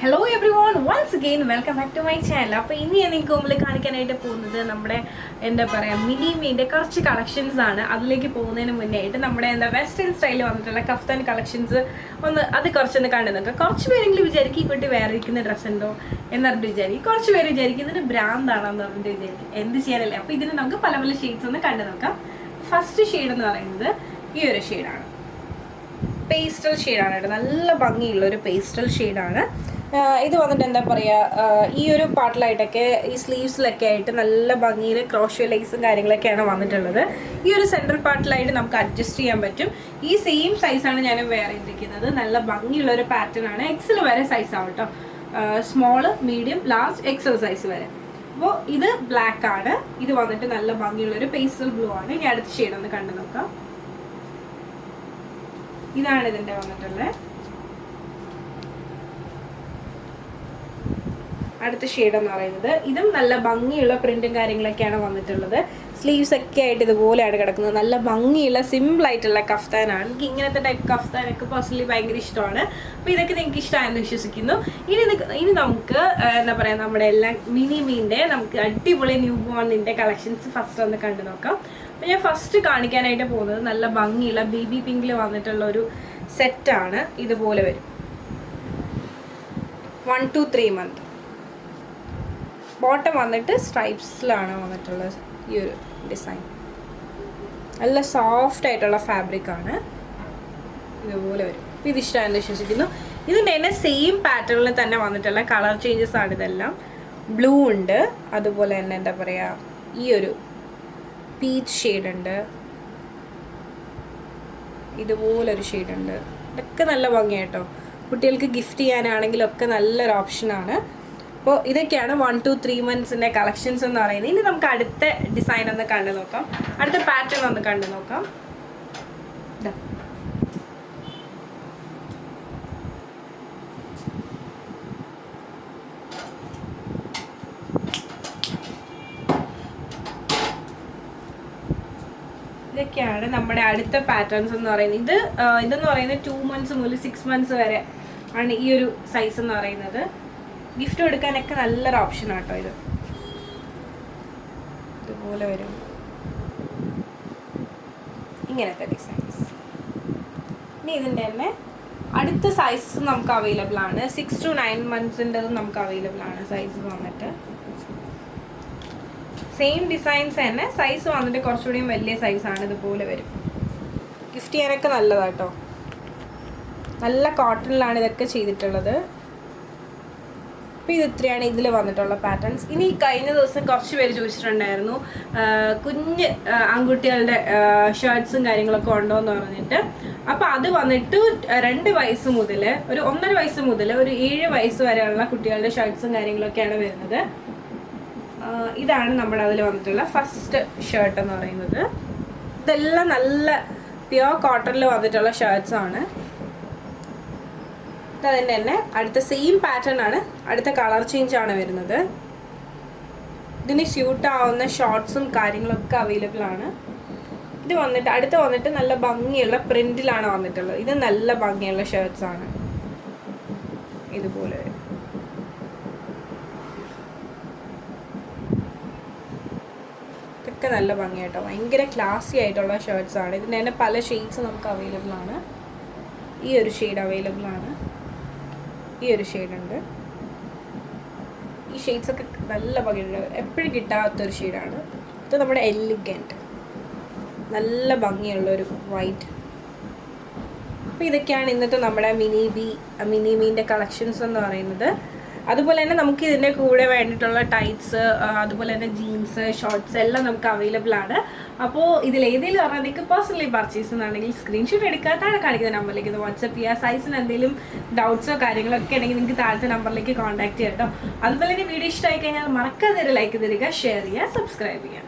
Hello everyone, once again welcome back to my channel. അപ്പോൾ ഇനി എനിക്ക് മുമ്പിൽ കാണിക്കാനായിട്ട് പോകുന്നത് നമ്മുടെ എന്താ പറയാ മിനി മീൻ്റെ കുറച്ച് കളക്ഷൻസ് ആണ്. അതിലേക്ക് പോകുന്നതിന് മുന്നേ ആയിട്ട് നമ്മുടെ വെസ്റ്റേൺ സ്റ്റൈലിൽ വന്നിട്ടുള്ള കഫ്താൻ കളക്ഷൻസ് അത് കുറച്ചൊന്ന് കണ്ടു നോക്കാം. കുറച്ച് പേരെങ്കിലും വിചാരിക്കും ഈ കുട്ടി വേറെ ഇരിക്കുന്ന ഡ്രസ്സ് ഉണ്ടോ എന്നറിഞ്ഞിട്ട് വിചാരിക്കും. കുറച്ച് പേര് വിചാരിക്കുന്നതിന് ബ്രാൻഡാണെന്ന് പറഞ്ഞിട്ട് വിചാരിക്കും. എന്ത് ചെയ്യാനല്ലേ. അപ്പോൾ ഇതിന് നമുക്ക് പല പല ഷെയ്ഡ്സ് ഒന്ന് കണ്ടു നോക്കാം. ഫസ്റ്റ് ഷെയ്ഡ് എന്ന് പറയുന്നത് ഈ ഒരു ഷെയ്ഡാണ്. പേസ്റ്റൽ ഷെയ്ഡാണ് കേട്ടോ. നല്ല ഭംഗിയുള്ള ഒരു പേസ്റ്റൽ ഷെയ്ഡാണ്. ഇത് വന്നിട്ട് എന്താ പറയുക, ഈ ഒരു പാർട്ടിലായിട്ടൊക്കെ ഈ സ്ലീവ്സിലൊക്കെ ആയിട്ട് നല്ല ഭംഗിയിൽ ക്രോഷ്യോ ലേസും കാര്യങ്ങളൊക്കെയാണ് വന്നിട്ടുള്ളത്. ഈ ഒരു സെൻട്രൽ പാർട്ടിലായിട്ട് നമുക്ക് അഡ്ജസ്റ്റ് ചെയ്യാൻ പറ്റും. ഈ സെയിം സൈസാണ് ഞാൻ വേറെ ഇരിക്കുന്നത്. നല്ല ഭംഗിയുള്ള ഒരു പാറ്റേൺ ആണ്. എക്സൽ വരെ സൈസ് ആവും കേട്ടോ. Small, medium, large, XL size വരെ. അപ്പോൾ ഇത് ബ്ലാക്ക് ആണ്. ഇത് വന്നിട്ട് നല്ല ഭംഗിയുള്ളൊരു പേസ്റ്റൽ ബ്ലൂ ആണ്. ഇനി അടുത്ത ഷെയ്ഡ് ഒന്ന് കണ്ടു നോക്കാം. ഇതാണ് ഇതിൻ്റെ വന്നിട്ടുള്ളത് അടുത്ത ഷെയ്ഡ് എന്ന് പറയുന്നത്. ഇതും നല്ല ഭംഗിയുള്ള പ്രിന്റും കാര്യങ്ങളൊക്കെയാണ് വന്നിട്ടുള്ളത്. സ്ലീവ്സ് ഒക്കെ ആയിട്ട് ഇതുപോലെയാണ് കിടക്കുന്നത്. നല്ല ഭംഗിയുള്ള സിമ്പിൾ ആയിട്ടുള്ള കഫ്താനാണ്. എനിക്ക് ഇങ്ങനത്തെ ടൈപ്പ് കഫ്താനൊക്കെ പേഴ്സണലി ഭയങ്കര ഇഷ്ടമാണ്. അപ്പോൾ ഇതൊക്കെ നിങ്ങൾക്ക് ഇഷ്ടമായെന്ന് വിശ്വസിക്കുന്നു. ഇനി നമുക്ക് എന്താ പറയുക, നമ്മുടെ എല്ലാ മിനി മീൻ്റെ നമുക്ക് അടിപൊളി ന്യൂ ബോണിൻ്റെ കളക്ഷൻസ് ഫസ്റ്റ് ഒന്ന് കണ്ടു നോക്കാം. അപ്പോൾ ഞാൻ ഫസ്റ്റ് കാണിക്കാനായിട്ട് പോകുന്നത് നല്ല ഭംഗിയുള്ള ബേബി പിങ്കിൽ വന്നിട്ടുള്ള ഒരു സെറ്റാണ്. ഇതുപോലെ വരും. 1 to 3 months. ബോട്ടം വന്നിട്ട് സ്ട്രൈപ്സിലാണ് വന്നിട്ടുള്ളത്. ഈ ഒരു ഡിസൈൻ നല്ല സോഫ്റ്റ് ആയിട്ടുള്ള ഫാബ്രിക്കാണ്. ഇതുപോലെ വരും. ഇത് ഇഷ്ടമാണെന്ന് വിശ്വസിക്കുന്നു. ഇതിൻ്റെ തന്നെ സെയിം പാറ്റേണിൽ തന്നെ വന്നിട്ടുള്ള കളർ ചേഞ്ചസ് ആണ് ഇതെല്ലാം. ബ്ലൂ ഉണ്ട്, അതുപോലെ തന്നെ എന്താ പറയുക ഈ ഒരു പീച്ച് ഷെയ്ഡ് ഉണ്ട്, ഇതുപോലൊരു ഷെയ്ഡ് ഉണ്ട്. ഇതൊക്കെ നല്ല ഭംഗിയായിട്ടോ. കുട്ടികൾക്ക് ഗിഫ്റ്റ് ചെയ്യാനാണെങ്കിലൊക്കെ നല്ലൊരു ഓപ്ഷനാണ്. അപ്പോൾ ഇതൊക്കെയാണ് 1 to 3 months കളക്ഷൻസ് എന്ന് പറയുന്നത്. ഇനി നമുക്ക് അടുത്ത ഡിസൈൻ ഒന്ന് കണ്ടു നോക്കാം. അടുത്ത പാറ്റേൺ ഒന്ന് കണ്ടു നോക്കാം. ഇതൊക്കെയാണ് നമ്മുടെ അടുത്ത പാറ്റേൺസ് എന്ന് പറയുന്നത്. ഇതെന്ന് പറയുന്നത് 2 months മുതൽ 6 months വരെ ആണ് ഈ ഒരു സൈസ് എന്ന് പറയുന്നത്. ഗിഫ്റ്റ് കൊടുക്കാനൊക്കെ നല്ലൊരു ഓപ്ഷനാണ് കേട്ടോ ഇത്. ഇതുപോലെ വരും ഇങ്ങനത്തെ ഡിസൈൻസ്. ഇനി ഇതിൻ്റെ തന്നെ അടുത്ത സൈസസ് നമുക്ക് അവൈലബിൾ ആണ്. 6 to 9 months നമുക്ക് അവൈലബിൾ ആണ് സൈസ് വന്നിട്ട്. സെയിം ഡിസൈൻസ് തന്നെ, സൈസ് വന്നിട്ട് കുറച്ചുകൂടി വലിയ സൈസാണ്. ഇതുപോലെ വരും. ഗിഫ്റ്റ് ചെയ്യാനൊക്കെ നല്ലതാട്ടോ. നല്ല കോട്ടണിലാണ് ഇതൊക്കെ ചെയ്തിട്ടുള്ളത്. അപ്പോൾ ഇത് ഇത്രയാണ് ഇതിൽ വന്നിട്ടുള്ള പാറ്റേൺസ്. ഇനി കഴിഞ്ഞ ദിവസം കുറച്ച് പേര് ചോദിച്ചിട്ടുണ്ടായിരുന്നു കുഞ്ഞ് ആൺകുട്ടികളുടെ ഷർട്ട്സും കാര്യങ്ങളൊക്കെ ഉണ്ടോ എന്ന് പറഞ്ഞിട്ട്. അപ്പോൾ അത് വന്നിട്ട് 2 വയസ്സ് മുതൽ ഒരു 1.5 വയസ്സ് മുതൽ ഒരു 7 വയസ്സ് വരെയുള്ള കുട്ടികളുടെ ഷർട്ട്സും കാര്യങ്ങളൊക്കെയാണ് വരുന്നത്. ഇതാണ് നമ്മുടെ അതിൽ വന്നിട്ടുള്ള ഫസ്റ്റ് ഷർട്ട് എന്ന് പറയുന്നത്. ഇതെല്ലാം നല്ല പ്യുവർ കോട്ടണിൽ വന്നിട്ടുള്ള ഷർട്ട്സാണ്. അതിൻ്റെ തന്നെ അടുത്ത സെയിം പാറ്റേൺ ആണ്. അടുത്ത കളർ ചേഞ്ച് ആണ് വരുന്നത്. ഇതിന് സ്യൂട്ട് ആവുന്ന ഷോർട്ട്സും കാര്യങ്ങളൊക്കെ അവൈലബിൾ ആണ്. ഇത് വന്നിട്ട് അടുത്ത് വന്നിട്ട് നല്ല ഭംഗിയുള്ള പ്രിന്റിലാണ് വന്നിട്ടുള്ളത്. ഇത് നല്ല ഭംഗിയുള്ള ഷർട്ട്സ് ആണ്. ഇതുപോലെ വരും. ഇതൊക്കെ നല്ല ഭംഗിയായിട്ടോ. ഭയങ്കര ക്ലാസി ആയിട്ടുള്ള ഷർട്ട്സ് ആണ്. ഇതിൻ്റെ തന്നെ പല ഷെയ്ഡ്സ് നമുക്ക് അവൈലബിൾ ആണ്. ഈ ഒരു ഷെയ്ഡ് അവൈലബിൾ ആണ്. ഈ ഒരു ഷെയ്ഡ് ഉണ്ട്. ഈ ഷെയ്ഡ്സൊക്കെ നല്ല ഭംഗിയുണ്ട്. എപ്പോഴും കിട്ടാത്തൊരു ഷെയ്ഡാണ് ഇത്. നമ്മുടെ എലിഗൻറ്റ് നല്ല ഭംഗിയുള്ളൊരു വൈറ്റ്. അപ്പോൾ ഇതൊക്കെയാണ് ഇന്നത്തെ നമ്മുടെ മിനി മീൻ്റെ കളക്ഷൻസ് എന്ന് പറയുന്നത്. അതുപോലെ തന്നെ നമുക്ക് ഇതിൻ്റെ കൂടെ വേണ്ടിയിട്ടുള്ള ടൈറ്റ്സ്, അതുപോലെ തന്നെ ജീൻസ്, ഷോർട്ട്സ് എല്ലാം നമുക്ക് അവൈലബിൾ ആണ്. അപ്പോൾ ഇതിലേതെങ്കിലും പറഞ്ഞാൽ നിങ്ങൾക്ക് പേഴ്സണലി പർച്ചേസ് എന്നാണെങ്കിൽ സ്ക്രീൻഷോട്ട് എടുക്കുക. താഴെ കാണിക്കുന്ന നമ്പറിലേക്ക് ഇത് വാട്സപ്പ് ചെയ്യുക. സൈസിന് എന്തെങ്കിലും ഡൗട്ട്സോ കാര്യങ്ങളൊക്കെ ഉണ്ടെങ്കിൽ നിങ്ങൾക്ക് താഴത്തെ നമ്പറിലേക്ക് കോൺടാക്ട് ചെയ്യാം കേട്ടോ. അതുപോലെ തന്നെ വീഡിയോ ഇഷ്ടമായി കഴിഞ്ഞാൽ മറക്കാതെ ലൈക്ക് തരിക, ഷെയർ ചെയ്യുക, സബ്സ്ക്രൈബ് ചെയ്യുക.